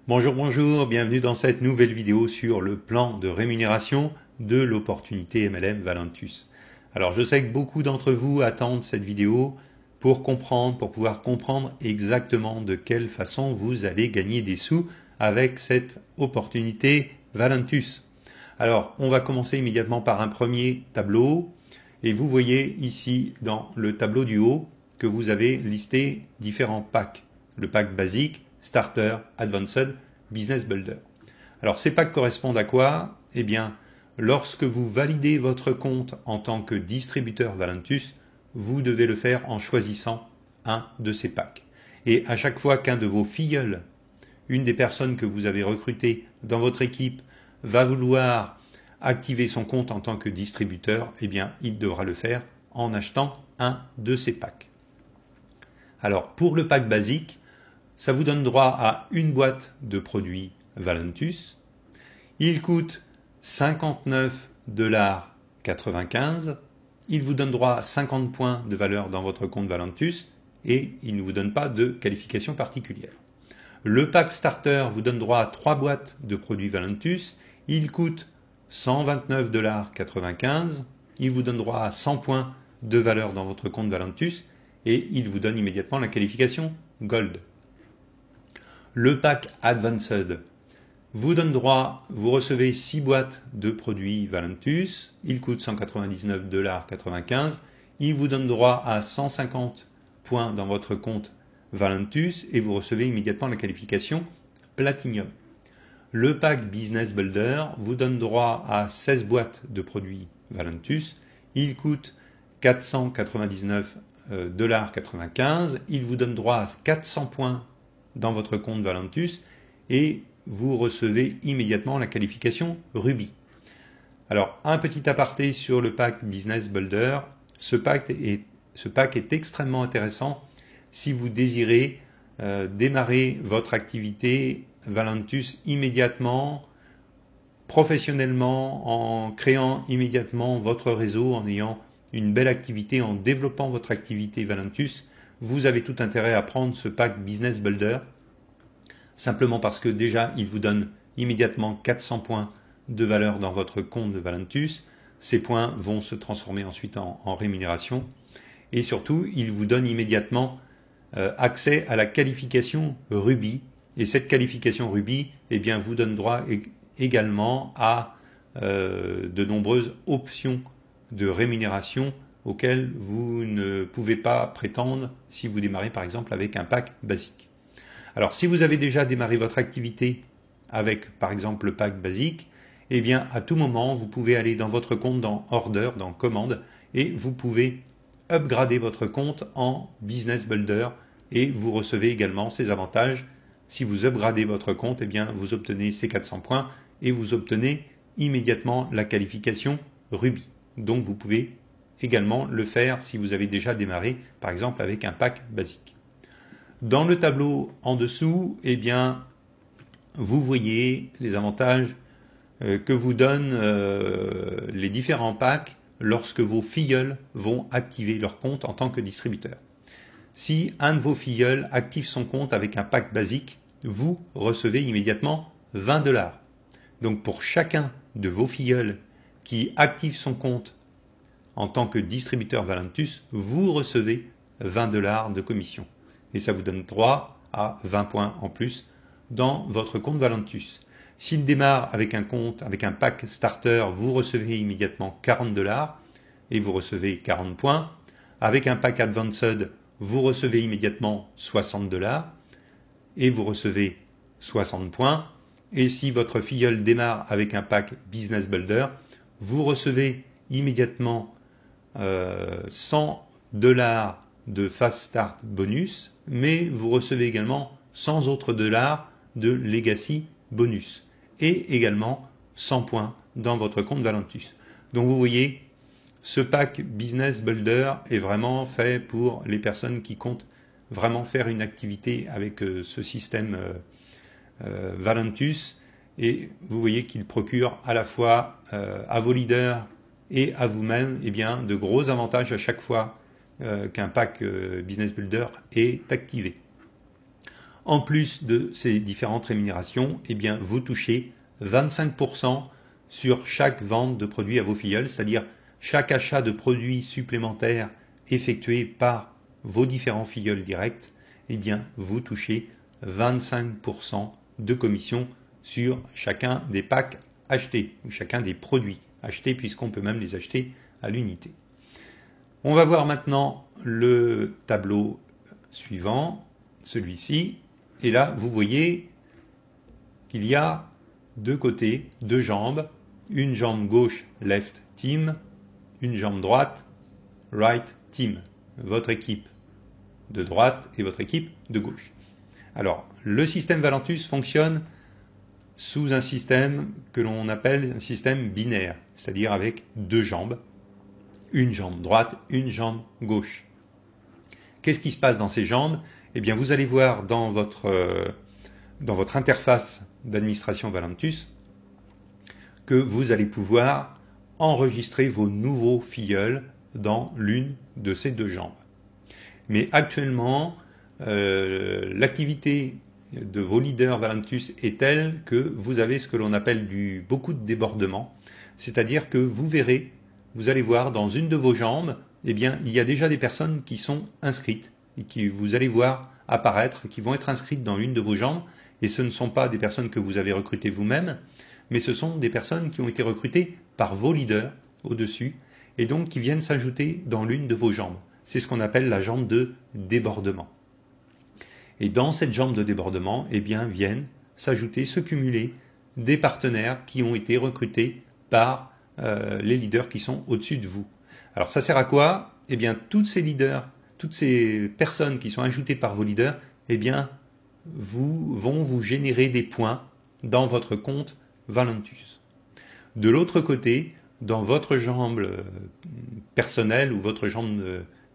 Bonjour, bonjour, bienvenue dans cette nouvelle vidéo sur le plan de rémunération de l'opportunité MLM Valentus. Alors je sais que beaucoup d'entre vous attendent cette vidéo pour pouvoir comprendre exactement de quelle façon vous allez gagner des sous avec cette opportunité Valentus. Alors on va commencer immédiatement par un premier tableau et vous voyez ici dans le tableau du haut que vous avez listé différents packs. Le pack basique, Starter, Advanced, Business Builder. Alors ces packs correspondent à quoi? Eh bien, lorsque vous validez votre compte en tant que distributeur Valentus, vous devez le faire en choisissant un de ces packs. Et à chaque fois qu'un de vos filleuls, une des personnes que vous avez recrutées dans votre équipe, va vouloir activer son compte en tant que distributeur, eh bien, il devra le faire en achetant un de ces packs. Alors, pour le pack basique, ça vous donne droit à une boîte de produits Valentus. Il coûte 59,95 $. Il vous donne droit à 50 points de valeur dans votre compte Valentus et il ne vous donne pas de qualification particulière. Le pack Starter vous donne droit à 3 boîtes de produits Valentus. Il coûte 129,95 $. Il vous donne droit à 100 points de valeur dans votre compte Valentus et il vous donne immédiatement la qualification Gold. Le pack Advanced vous donne droit, vous recevez 6 boîtes de produits Valentus, il coûte 199,95 $. Il vous donne droit à 150 points dans votre compte Valentus et vous recevez immédiatement la qualification Platinum. Le pack Business Builder vous donne droit à 16 boîtes de produits Valentus, il coûte 499,95 $. Il vous donne droit à 400 points dans votre compte Valentus et vous recevez immédiatement la qualification Ruby. Alors, un petit aparté sur le pack Business Builder. Ce pack est extrêmement intéressant si vous désirez démarrer votre activité Valentus immédiatement, professionnellement, en créant immédiatement votre réseau, en ayant une belle activité, en développant votre activité Valentus. Vous avez tout intérêt à prendre ce pack Business Builder, simplement parce que déjà, il vous donne immédiatement 400 points de valeur dans votre compte de Valentus. Ces points vont se transformer ensuite en rémunération. Et surtout, il vous donne immédiatement accès à la qualification Ruby. Et cette qualification Ruby eh bien, vous donne droit également à de nombreuses options de rémunération auxquelles vous ne pouvez pas prétendre si vous démarrez par exemple avec un pack basique. Alors si vous avez déjà démarré votre activité avec par exemple le pack basique, eh bien à tout moment vous pouvez aller dans votre compte dans Order, dans Commande, et vous pouvez upgrader votre compte en Business Builder et vous recevez également ces avantages. Si vous upgradez votre compte, eh bien vous obtenez ces 400 points et vous obtenez immédiatement la qualification Ruby. Donc vous pouvez également le faire si vous avez déjà démarré par exemple avec un pack basique. Dans le tableau en dessous, eh bien, vous voyez les avantages que vous donnent les différents packs lorsque vos filleuls vont activer leur compte en tant que distributeur. Si un de vos filleuls active son compte avec un pack basique, vous recevez immédiatement 20 $. Donc pour chacun de vos filleuls qui active son compte en tant que distributeur Valentus, vous recevez 20 $ de commission. Et ça vous donne droit à 20 points en plus dans votre compte Valentus. S'il démarre avec un compte, avec un pack starter, vous recevez immédiatement 40 $ et vous recevez 40 points. Avec un pack advanced, vous recevez immédiatement 60 $ et vous recevez 60 points. Et si votre filleul démarre avec un pack business builder, vous recevez immédiatement 100 $ de fast start bonus, mais vous recevez également 100 autres dollars de legacy bonus et également 100 points dans votre compte Valentus. Donc vous voyez, ce pack Business Builder est vraiment fait pour les personnes qui comptent vraiment faire une activité avec ce système Valentus, et vous voyez qu'il procure à la fois à vos leaders et à vous-même eh bien, de gros avantages à chaque fois qu'un pack Business Builder est activé. En plus de ces différentes rémunérations, eh bien, vous touchez 25% sur chaque vente de produits à vos filleuls, c'est-à-dire chaque achat de produits supplémentaires effectué par vos différents filleuls directs, eh bien, vous touchez 25% de commission sur chacun des packs achetés, ou chacun des produits achetés, puisqu'on peut même les acheter à l'unité. On va voir maintenant le tableau suivant, celui-ci. Et là, vous voyez qu'il y a deux côtés, deux jambes, une jambe gauche, left team, une jambe droite, right team, votre équipe de droite et votre équipe de gauche. Alors, le système Valentus fonctionne sous un système que l'on appelle un système binaire, c'est-à-dire avec deux jambes, une jambe droite, une jambe gauche. Qu'est-ce qui se passe dans ces jambes? Eh bien, vous allez voir dans votre interface d'administration Valentus que vous allez pouvoir enregistrer vos nouveaux filleuls dans l'une de ces deux jambes. Mais actuellement, l'activité de vos leaders Valentus est telle que vous avez ce que l'on appelle beaucoup de débordement, c'est-à-dire que vous verrez, vous allez voir dans une de vos jambes, eh bien, il y a déjà des personnes qui sont inscrites et qui vous allez voir apparaître, qui vont être inscrites dans l'une de vos jambes, et ce ne sont pas des personnes que vous avez recrutées vous-même, mais ce sont des personnes qui ont été recrutées par vos leaders au-dessus, et donc qui viennent s'ajouter dans l'une de vos jambes. C'est ce qu'on appelle la jambe de débordement. Et dans cette jambe de débordement, eh bien, viennent s'ajouter, se cumuler des partenaires qui ont été recrutés par les leaders qui sont au-dessus de vous. Alors ça sert à quoi? Eh bien, toutes ces leaders, toutes ces personnes qui sont ajoutées par vos leaders, eh bien, vont vous générer des points dans votre compte Valentus. De l'autre côté, dans votre jambe personnelle ou votre jambe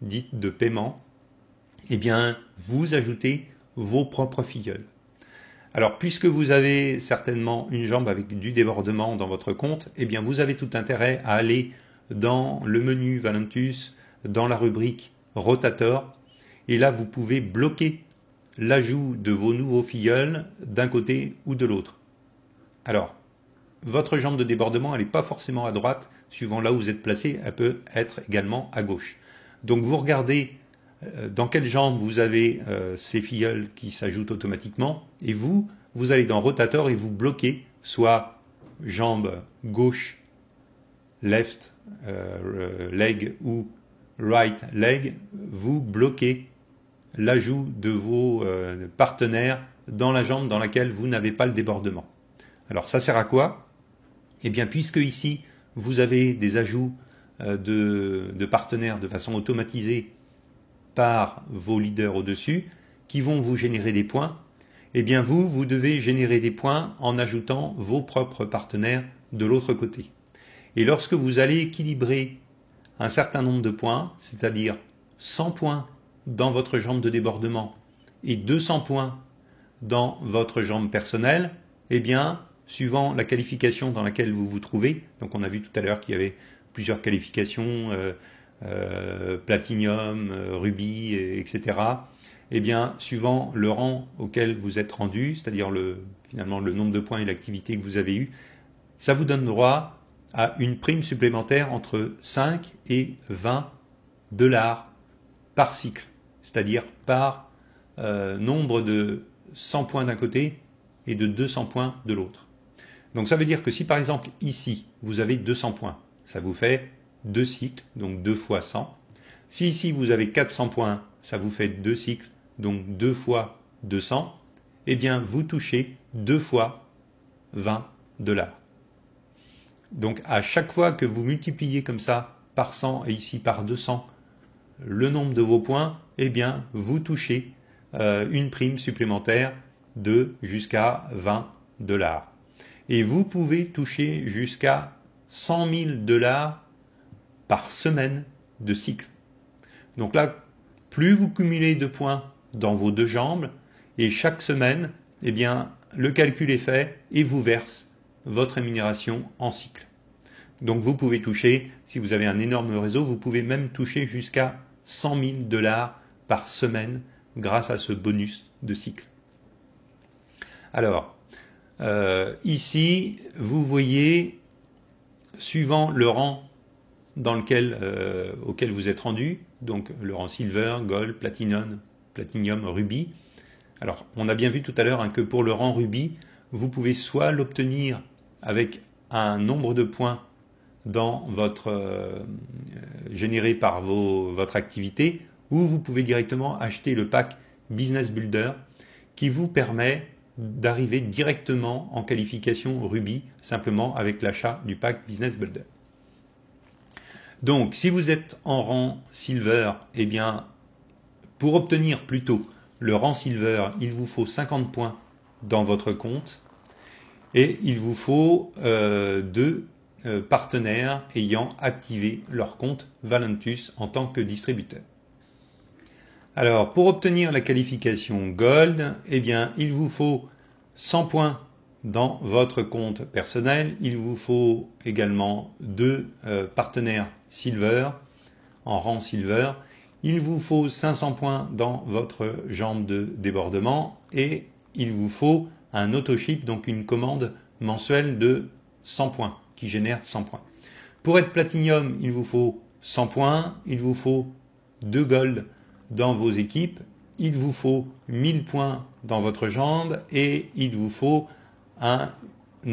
dite de paiement, eh bien, vous ajoutez vos propres filleuls. Alors, puisque vous avez certainement une jambe avec du débordement dans votre compte, eh bien, vous avez tout intérêt à aller dans le menu Valentus, dans la rubrique Rotator, et là, vous pouvez bloquer l'ajout de vos nouveaux filleuls d'un côté ou de l'autre. Alors, votre jambe de débordement, elle n'est pas forcément à droite, suivant là où vous êtes placé, elle peut être également à gauche. Donc, vous regardez dans quelle jambe vous avez ces filleuls qui s'ajoutent automatiquement, et vous allez dans Rotator et vous bloquez soit jambe gauche, left leg ou right leg, vous bloquez l'ajout de vos partenaires dans la jambe dans laquelle vous n'avez pas le débordement. Alors ça sert à quoi? Eh bien, puisque ici vous avez des ajouts de partenaires de façon automatisée par vos leaders au-dessus, qui vont vous générer des points, eh bien vous devez générer des points en ajoutant vos propres partenaires de l'autre côté. Et lorsque vous allez équilibrer un certain nombre de points, c'est-à-dire 100 points dans votre jambe de débordement et 200 points dans votre jambe personnelle, eh bien, suivant la qualification dans laquelle vous vous trouvez, donc on a vu tout à l'heure qu'il y avait plusieurs qualifications, Platinum, Ruby, etc. Eh bien, suivant le rang auquel vous êtes rendu, c'est-à-dire finalement le nombre de points et l'activité que vous avez eu, ça vous donne droit à une prime supplémentaire entre 5 et 20 $ par cycle, c'est-à-dire par nombre de 100 points d'un côté et de 200 points de l'autre. Donc ça veut dire que si par exemple ici vous avez 200 points, ça vous fait 2 cycles, donc 2 fois 100. Si ici vous avez 400 points, ça vous fait 2 cycles, donc 2 fois 200. Eh bien vous touchez 2 fois 20 $. Donc à chaque fois que vous multipliez comme ça par 100 et ici par 200 le nombre de vos points, eh bien vous touchez une prime supplémentaire de jusqu'à 20 $. Et vous pouvez toucher jusqu'à 100 000 $ par semaine de cycle. Donc là, plus vous cumulez de points dans vos deux jambes, et chaque semaine, eh bien, le calcul est fait et vous verse votre rémunération en cycle. Donc vous pouvez toucher, si vous avez un énorme réseau, vous pouvez même toucher jusqu'à 100 000 $ par semaine grâce à ce bonus de cycle. Alors, ici, vous voyez, suivant le rang auquel vous êtes rendu, donc le rang Silver, Gold, Platinum, Ruby. Alors, on a bien vu tout à l'heure que pour le rang Ruby, vous pouvez soit l'obtenir avec un nombre de points dans généré par votre activité, ou vous pouvez directement acheter le pack Business Builder qui vous permet d'arriver directement en qualification Ruby simplement avec l'achat du pack Business Builder. Donc, si vous êtes en rang Silver, eh bien, pour obtenir plutôt le rang Silver, il vous faut 50 points dans votre compte et il vous faut deux partenaires ayant activé leur compte Valentus en tant que distributeur. Alors, pour obtenir la qualification Gold, eh bien, il vous faut 100 points dans votre compte personnel. Il vous faut également deux partenaires Silver, en rang Silver. Il vous faut 500 points dans votre jambe de débordement et il vous faut un autoship, donc une commande mensuelle de 100 points, qui génère 100 points. Pour être Platinum, il vous faut 100 points, il vous faut 2 Gold dans vos équipes, il vous faut 1000 points dans votre jambe et il vous faut un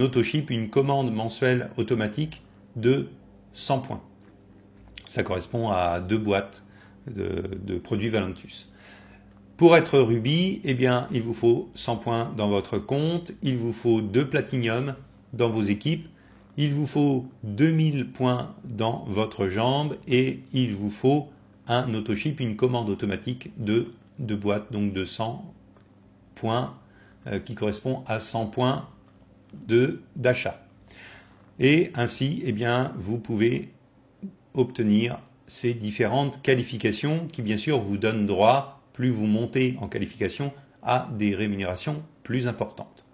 autoship, une commande mensuelle automatique de 100 points. Ça correspond à 2 boîtes de produits Valentus. Pour être Ruby, eh bien, il vous faut 100 points dans votre compte, il vous faut 2 Platinum dans vos équipes, il vous faut 2000 points dans votre jambe et il vous faut un autoship, une commande automatique de 2 boîtes, donc de 100 points qui correspond à 100 points d'achat. Et ainsi, eh bien, vous pouvez obtenir ces différentes qualifications qui, bien sûr, vous donnent droit, plus vous montez en qualification, à des rémunérations plus importantes.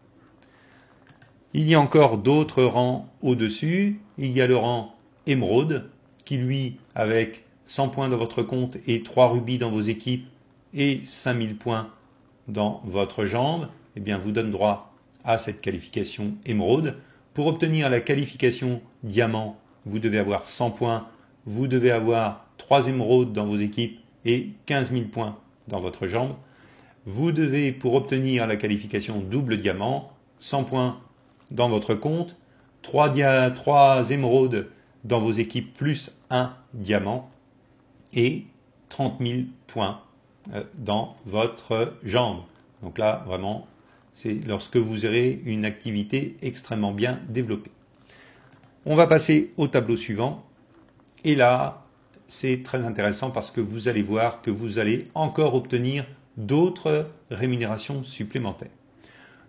Il y a encore d'autres rangs au-dessus. Il y a le rang Émeraude, qui lui, avec 100 points dans votre compte et 3 rubis dans vos équipes et 5000 points dans votre jambe, eh bien, vous donne droit à cette qualification Émeraude. Pour obtenir la qualification Diamant, vous devez avoir 100 points, vous devez avoir 3 émeraudes dans vos équipes et 15 000 points dans votre jambe. Vous devez, pour obtenir la qualification Double Diamant, 100 points dans votre compte, 3 émeraudes dans vos équipes plus 1 diamant et 30 000 points dans votre jambe. Donc là, vraiment, c'est lorsque vous aurez une activité extrêmement bien développée. On va passer au tableau suivant. Et là, c'est très intéressant parce que vous allez voir que vous allez encore obtenir d'autres rémunérations supplémentaires.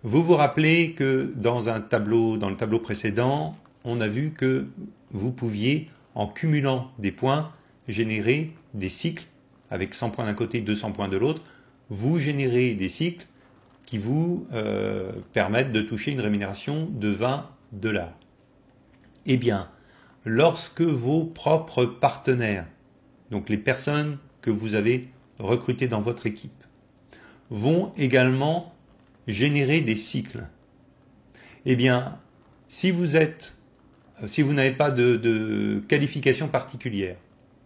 Vous vous rappelez que dans le tableau précédent, on a vu que vous pouviez, en cumulant des points, générer des cycles avec 100 points d'un côté, 200 points de l'autre. Vous générez des cycles qui vous permettent de toucher une rémunération de $20. Eh bien, lorsque vos propres partenaires, donc les personnes que vous avez recrutées dans votre équipe, vont également générer des cycles, eh bien, si vous n'avez pas de qualification particulière,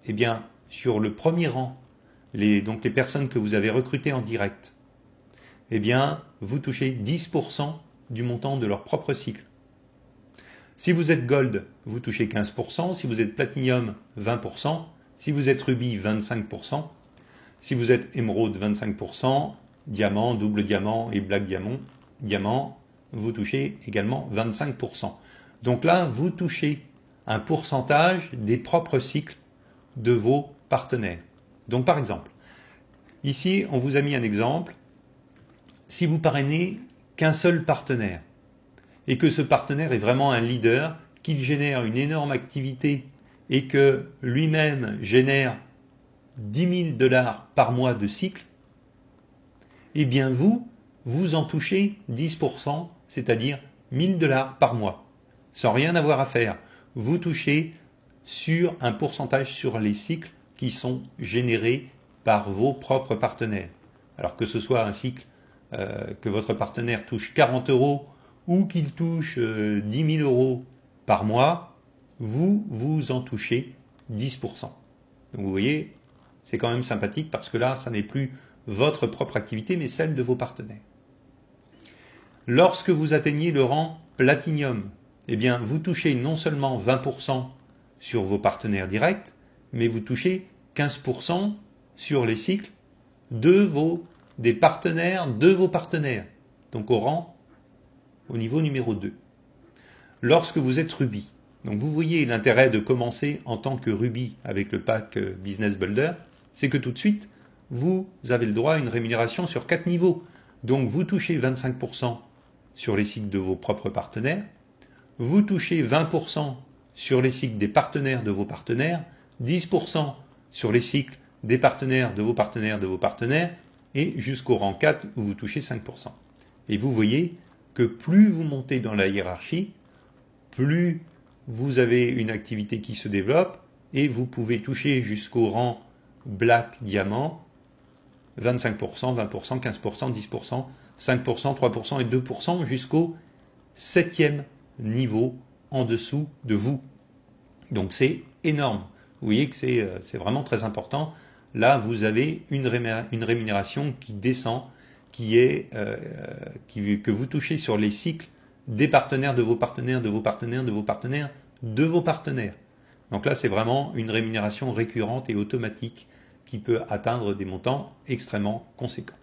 eh bien, sur le premier rang, donc les personnes que vous avez recrutées en direct, eh bien, vous touchez 10% du montant de leur propre cycle. Si vous êtes Gold, vous touchez 15%. Si vous êtes Platinum, 20%. Si vous êtes Ruby, 25%. Si vous êtes Émeraude, 25%. Diamant, Double Diamant et Black Diamant, vous touchez également 25%. Donc là, vous touchez un pourcentage des propres cycles de vos partenaires. Donc par exemple, ici, on vous a mis un exemple. Si vous parrainez qu'un seul partenaire, et que ce partenaire est vraiment un leader, qu'il génère une énorme activité et que lui-même génère $10 000 par mois de cycle, eh bien vous en touchez 10%, c'est-à-dire $1000 par mois, sans rien avoir à faire. Vous touchez sur un pourcentage sur les cycles qui sont générés par vos propres partenaires. Alors que ce soit un cycle que votre partenaire touche 40 euros ou qu'il touche 10 000 euros par mois, vous en touchez 10%. Donc vous voyez, c'est quand même sympathique parce que là, ça n'est plus votre propre activité, mais celle de vos partenaires. Lorsque vous atteignez le rang Platinum, eh bien, vous touchez non seulement 20% sur vos partenaires directs, mais vous touchez 15% sur les cycles des partenaires de vos partenaires. Donc au niveau numéro 2. Lorsque vous êtes Ruby, donc vous voyez l'intérêt de commencer en tant que Ruby avec le pack Business Builder, c'est que tout de suite, vous avez le droit à une rémunération sur 4 niveaux. Donc vous touchez 25% sur les cycles de vos propres partenaires, vous touchez 20% sur les cycles des partenaires de vos partenaires, 10% sur les cycles des partenaires de vos partenaires de vos partenaires, et jusqu'au rang 4 où vous touchez 5%. Et vous voyez que plus vous montez dans la hiérarchie, plus vous avez une activité qui se développe, et vous pouvez toucher jusqu'au rang Black Diamant, 25%, 20%, 15%, 10%, 5%, 3% et 2% jusqu'au 7e niveau en dessous de vous. Donc c'est énorme. Vous voyez que c'est vraiment très important. Là, vous avez une rémunération qui descend, que vous touchez sur les cycles des partenaires de vos partenaires, de vos partenaires, de vos partenaires, de vos partenaires. Donc là, c'est vraiment une rémunération récurrente et automatique qui peut atteindre des montants extrêmement conséquents.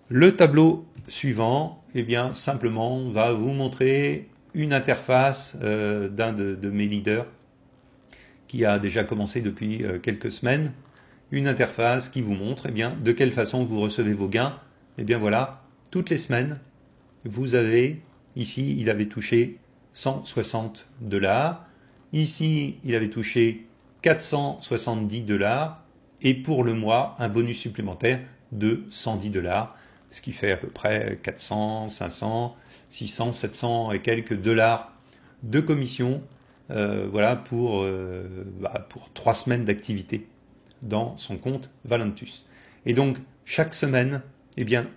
Le tableau suivant, eh bien, simplement, va vous montrer une interface d'un de mes leaders qui a déjà commencé depuis quelques semaines. Une interface qui vous montre de quelle façon vous recevez vos gains. Eh bien voilà, toutes les semaines, vous avez, ici, il avait touché 160 $. Ici, il avait touché 470 $. Et pour le mois, un bonus supplémentaire de 110 $. Ce qui fait à peu près 400, 500, 600, 700 et quelques dollars de commission pour 3 semaines d'activité dans son compte Valentus. Et donc, chaque semaine,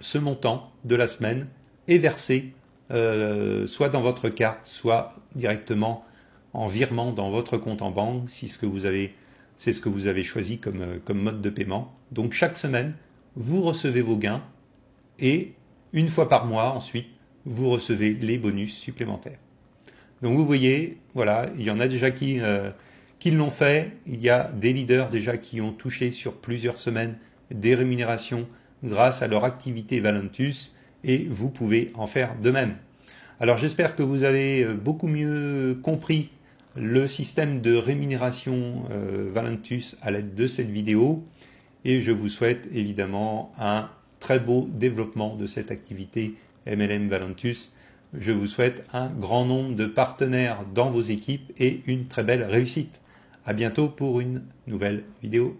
ce montant de la semaine est versé soit dans votre carte, soit directement en virement dans votre compte en banque, si c'est ce que vous avez choisi comme mode de paiement. Donc, chaque semaine, vous recevez vos gains et une fois par mois, ensuite, vous recevez les bonus supplémentaires. Donc vous voyez, voilà, il y en a déjà qui l'ont fait. Il y a des leaders déjà qui ont touché sur plusieurs semaines des rémunérations grâce à leur activité Valentus et vous pouvez en faire de même. Alors j'espère que vous avez beaucoup mieux compris le système de rémunération Valentus à l'aide de cette vidéo et je vous souhaite évidemment un très beau développement de cette activité MLM Valentus. Je vous souhaite un grand nombre de partenaires dans vos équipes et une très belle réussite. À bientôt pour une nouvelle vidéo.